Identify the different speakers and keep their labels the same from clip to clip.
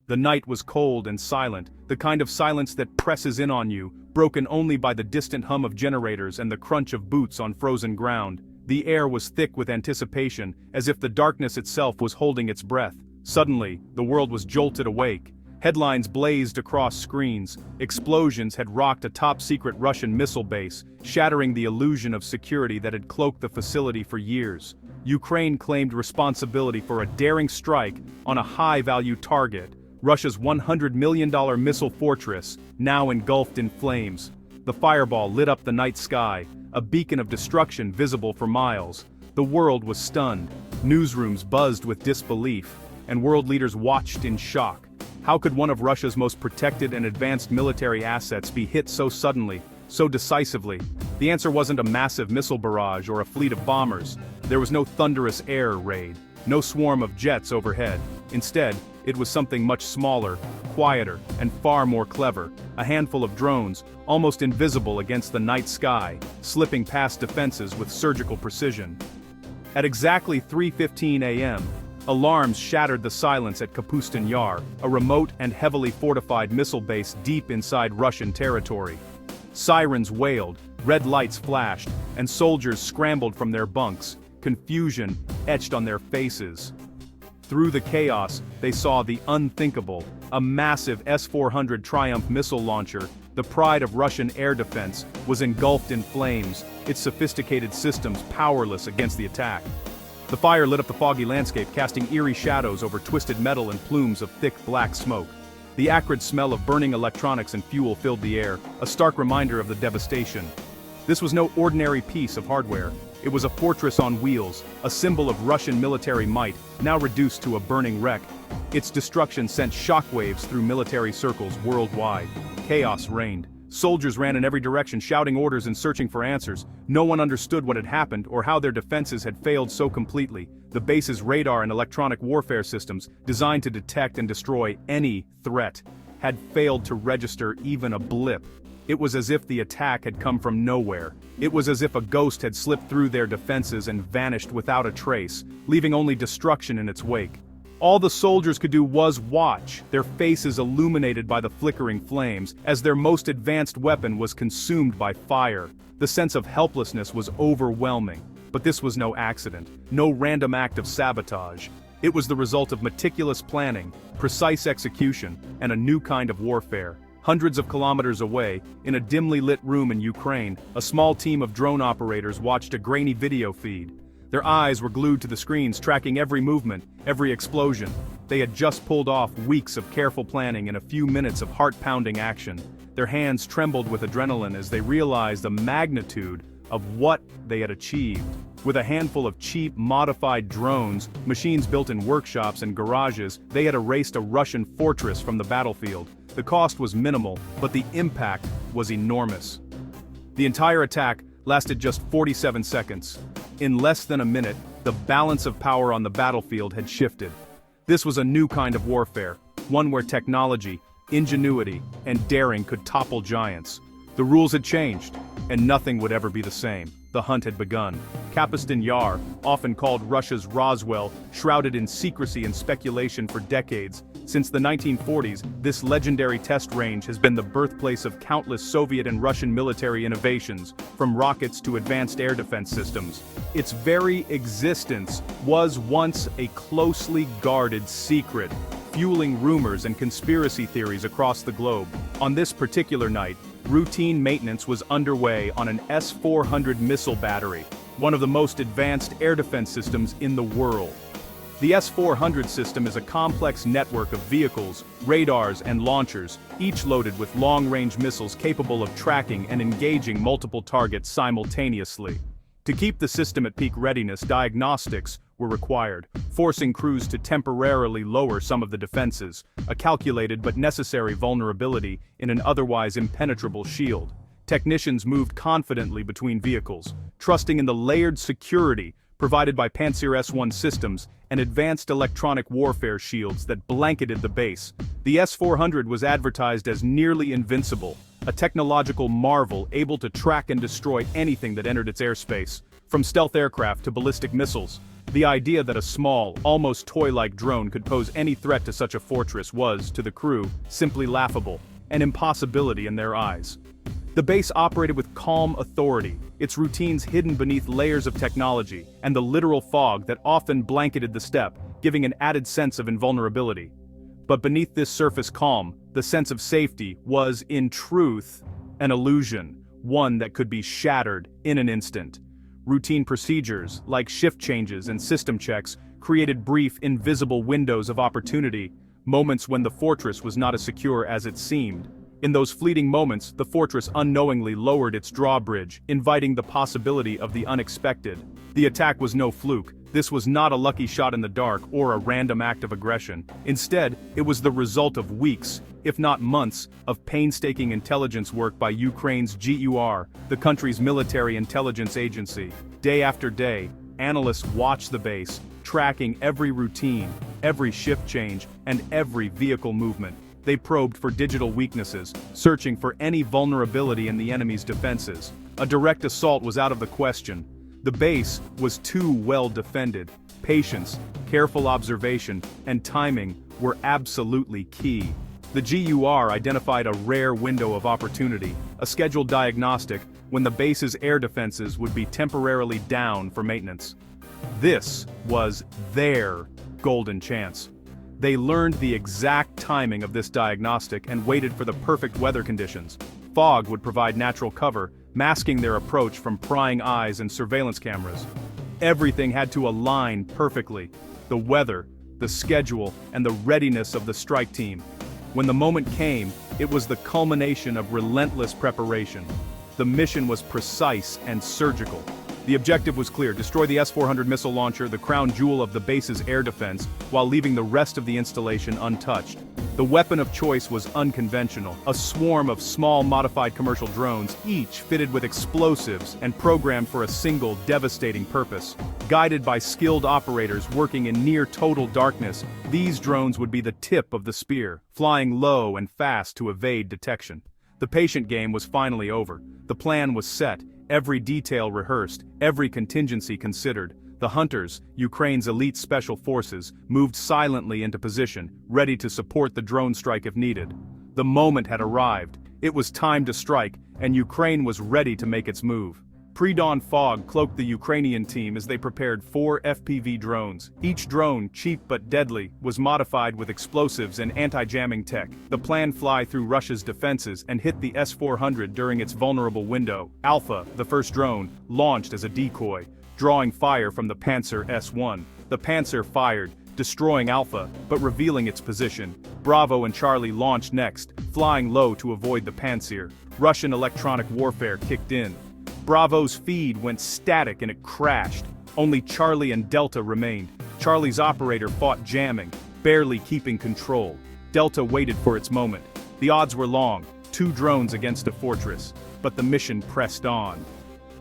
Speaker 1: The night was cold and silent, the kind of silence that presses in on you, broken only by the distant hum of generators and the crunch of boots on frozen ground. The air was thick with anticipation, as if the darkness itself was holding its breath. Suddenly, the world was jolted awake. Headlines blazed across screens. Explosions had rocked a top-secret Russian missile base, shattering the illusion of security that had cloaked the facility for years. Ukraine claimed responsibility for a daring strike on a high-value target, Russia's $100 million missile fortress, now engulfed in flames. The fireball lit up the night sky, a beacon of destruction visible for miles. The world was stunned. Newsrooms buzzed with disbelief, and world leaders watched in shock. How could one of Russia's most protected and advanced military assets be hit so suddenly, so decisively? The answer wasn't a massive missile barrage or a fleet of bombers. There was no thunderous air raid, no swarm of jets overhead. Instead, it was something much smaller, quieter, and far more clever. A handful of drones, almost invisible against the night sky, slipping past defenses with surgical precision. At exactly 3:15 a.m., alarms shattered the silence at Kapustin Yar, a remote and heavily fortified missile base deep inside Russian territory. Sirens wailed, red lights flashed, and soldiers scrambled from their bunks, confusion etched on their faces. Through the chaos, they saw the unthinkable, a massive S-400 Triumph missile launcher, the pride of Russian air defense, was engulfed in flames, its sophisticated systems powerless against the attack. The fire lit up the foggy landscape, casting eerie shadows over twisted metal and plumes of thick black smoke. The acrid smell of burning electronics and fuel filled the air, a stark reminder of the devastation. This was no ordinary piece of hardware. It was a fortress on wheels, a symbol of Russian military might, now reduced to a burning wreck. Its destruction sent shockwaves through military circles worldwide. Chaos reigned. Soldiers ran in every direction, shouting orders and searching for answers. No one understood what had happened or how their defenses had failed so completely. The base's radar and electronic warfare systems, designed to detect and destroy any threat, had failed to register even a blip. It was as if the attack had come from nowhere. It was as if a ghost had slipped through their defenses and vanished without a trace, leaving only destruction in its wake. All the soldiers could do was watch, their faces illuminated by the flickering flames, as their most advanced weapon was consumed by fire. The sense of helplessness was overwhelming. But this was no accident, no random act of sabotage. It was the result of meticulous planning, precise execution, and a new kind of warfare. Hundreds of kilometers away, in a dimly lit room in Ukraine, a small team of drone operators watched a grainy video feed. Their eyes were glued to the screens, tracking every movement, every explosion. They had just pulled off weeks of careful planning and a few minutes of heart-pounding action. Their hands trembled with adrenaline as they realized the magnitude of what they had achieved. With a handful of cheap, modified drones, machines built in workshops and garages, they had erased a Russian fortress from the battlefield. The cost was minimal, but the impact was enormous. The entire attack lasted just 47 seconds. In less than a minute, the balance of power on the battlefield had shifted. This was a new kind of warfare, one where technology, ingenuity, and daring could topple giants. The rules had changed, and nothing would ever be the same. The hunt had begun. Kapustin Yar, often called Russia's Roswell, shrouded in secrecy and speculation for decades. Since the 1940s, this legendary test range has been the birthplace of countless Soviet and Russian military innovations, from rockets to advanced air defense systems. Its very existence was once a closely guarded secret, fueling rumors and conspiracy theories across the globe. On this particular night, routine maintenance was underway on an S-400 missile battery, one of the most advanced air defense systems in the world. The S-400 system is a complex network of vehicles, radars, and launchers, each loaded with long-range missiles capable of tracking and engaging multiple targets simultaneously. To keep the system at peak readiness, diagnostics were required, forcing crews to temporarily lower some of the defenses, a calculated but necessary vulnerability in an otherwise impenetrable shield. Technicians moved confidently between vehicles, trusting in the layered security provided by Pantsir S-1 systems and advanced electronic warfare shields that blanketed the base. The S-400 was advertised as nearly invincible, a technological marvel able to track and destroy anything that entered its airspace, from stealth aircraft to ballistic missiles. The idea that a small, almost toy-like drone could pose any threat to such a fortress was, to the crew, simply laughable, an impossibility in their eyes. The base operated with calm authority, its routines hidden beneath layers of technology, and the literal fog that often blanketed the steppe, giving an added sense of invulnerability. But beneath this surface calm, the sense of safety was, in truth, an illusion, one that could be shattered in an instant. Routine procedures, like shift changes and system checks, created brief, invisible windows of opportunity, moments when the fortress was not as secure as it seemed. In those fleeting moments, the fortress unknowingly lowered its drawbridge, inviting the possibility of the unexpected. The attack was no fluke. This was not a lucky shot in the dark or a random act of aggression. Instead, it was the result of weeks, if not months, of painstaking intelligence work by Ukraine's GUR, the country's military intelligence agency. Day after day, analysts watched the base, tracking every routine, every shift change, and every vehicle movement. They probed for digital weaknesses, searching for any vulnerability in the enemy's defenses. A direct assault was out of the question. The base was too well defended. Patience, careful observation, and timing were absolutely key. The GUR identified a rare window of opportunity, a scheduled diagnostic, when the base's air defenses would be temporarily down for maintenance. This was their golden chance. They learned the exact timing of this diagnostic and waited for the perfect weather conditions. Fog would provide natural cover, masking their approach from prying eyes and surveillance cameras. Everything had to align perfectly. The weather, the schedule, and the readiness of the strike team. When the moment came, it was the culmination of relentless preparation. The mission was precise and surgical. The objective was clear: destroy the S-400 missile launcher, the crown jewel of the base's air defense, while leaving the rest of the installation untouched. The weapon of choice was unconventional, a swarm of small modified commercial drones, each fitted with explosives and programmed for a single devastating purpose. Guided by skilled operators working in near-total darkness, these drones would be the tip of the spear, flying low and fast to evade detection. The patient game was finally over. The plan was set, every detail rehearsed, every contingency considered. The hunters, Ukraine's elite special forces, moved silently into position, ready to support the drone strike if needed. The moment had arrived. It was time to strike, and Ukraine was ready to make its move. Pre-dawn fog cloaked the Ukrainian team as they prepared 4 FPV drones. Each drone, cheap but deadly, was modified with explosives and anti-jamming tech. The plan fly through Russia's defenses and hit the S-400 during its vulnerable window. Alpha, the first drone, launched as a decoy, drawing fire from the Panzer S-1. The Panzer fired, destroying Alpha, but revealing its position. Bravo and Charlie launched next, flying low to avoid the Panzer. Russian electronic warfare kicked in. Bravo's feed went static and it crashed. Only Charlie and Delta remained. Charlie's operator fought jamming, barely keeping control. Delta waited for its moment. The odds were long, 2 drones against a fortress, but the mission pressed on.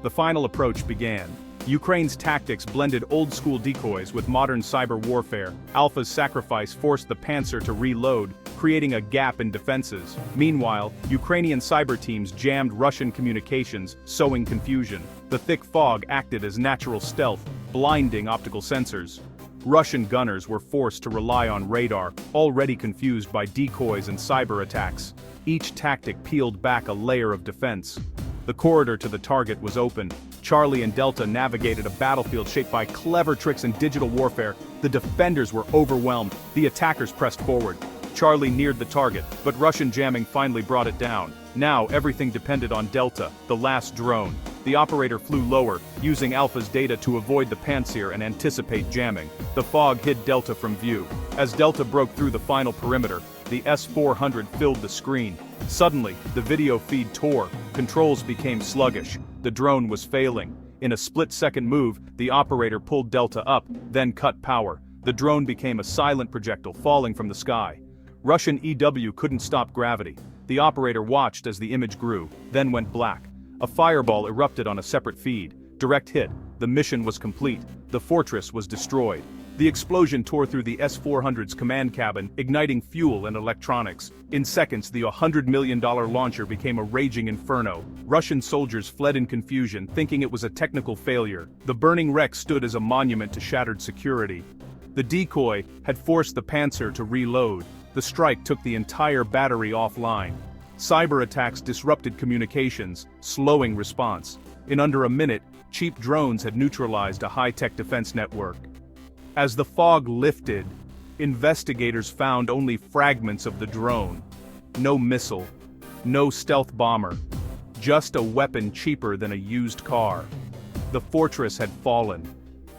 Speaker 1: The final approach began. Ukraine's tactics blended old-school decoys with modern cyber warfare. Alpha's sacrifice forced the Panzer to reload, creating a gap in defenses. Meanwhile, Ukrainian cyber teams jammed Russian communications, sowing confusion. The thick fog acted as natural stealth, blinding optical sensors. Russian gunners were forced to rely on radar, already confused by decoys and cyber attacks. Each tactic peeled back a layer of defense. The corridor to the target was open. Charlie and Delta navigated a battlefield shaped by clever tricks and digital warfare. The defenders were overwhelmed. The attackers pressed forward. Charlie neared the target, but Russian jamming finally brought it down. Now everything depended on Delta, the last drone. The operator flew lower, using Alpha's data to avoid the Panzer and anticipate jamming. The fog hid Delta from view. As Delta broke through the final perimeter, the S-400 filled the screen. Suddenly, the video feed tore. Controls became sluggish. The drone was failing. In a split-second move, the operator pulled Delta up, then cut power. The drone became a silent projectile falling from the sky. Russian EW couldn't stop gravity. The operator watched as the image grew, then went black. A fireball erupted on a separate feed. Direct hit. The mission was complete. The fortress was destroyed. The explosion tore through the S-400's command cabin, igniting fuel and electronics. In seconds, the $100 million launcher became a raging inferno. Russian soldiers fled in confusion, thinking it was a technical failure. The burning wreck stood as a monument to shattered security. The decoy had forced the Panzer to reload. The strike took the entire battery offline. Cyber attacks disrupted communications, slowing response. In under a minute, cheap drones had neutralized a high-tech defense network. As the fog lifted, investigators found only fragments of the drone. No missile, no stealth bomber, just a weapon cheaper than a used car. The fortress had fallen.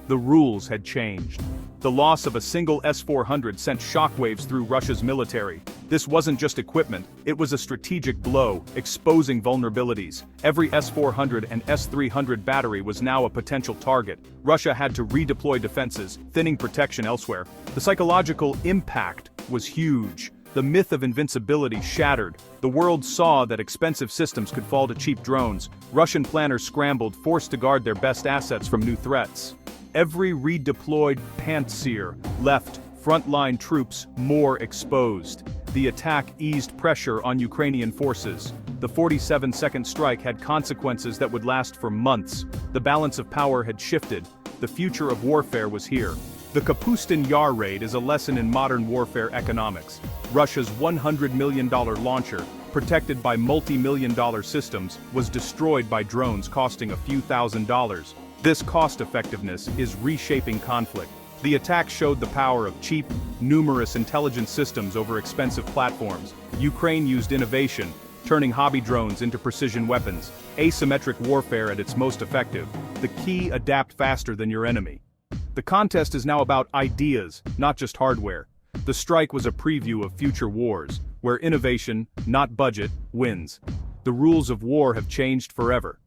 Speaker 1: The rules had changed. The loss of a single S-400 sent shockwaves through Russia's military. This wasn't just equipment, it was a strategic blow, exposing vulnerabilities. Every S-400 and S-300 battery was now a potential target. Russia had to redeploy defenses, thinning protection elsewhere. The psychological impact was huge. The myth of invincibility shattered. The world saw that expensive systems could fall to cheap drones. Russian planners scrambled, forced to guard their best assets from new threats. Every redeployed pantsir left frontline troops more exposed. The attack eased pressure on Ukrainian forces. The 47-second strike had consequences that would last for months. The balance of power had shifted. The future of warfare was here. The Kapustin Yar raid is a lesson in modern warfare economics. Russia's $100 million launcher, protected by multi-million-dollar systems, was destroyed by drones costing a few $1,000s. This cost-effectiveness is reshaping conflict. The attack showed the power of cheap, numerous intelligence systems over expensive platforms. Ukraine used innovation, turning hobby drones into precision weapons. Asymmetric warfare at its most effective. The key: adapt faster than your enemy. The contest is now about ideas, not just hardware. The strike was a preview of future wars, where innovation, not budget, wins. The rules of war have changed forever.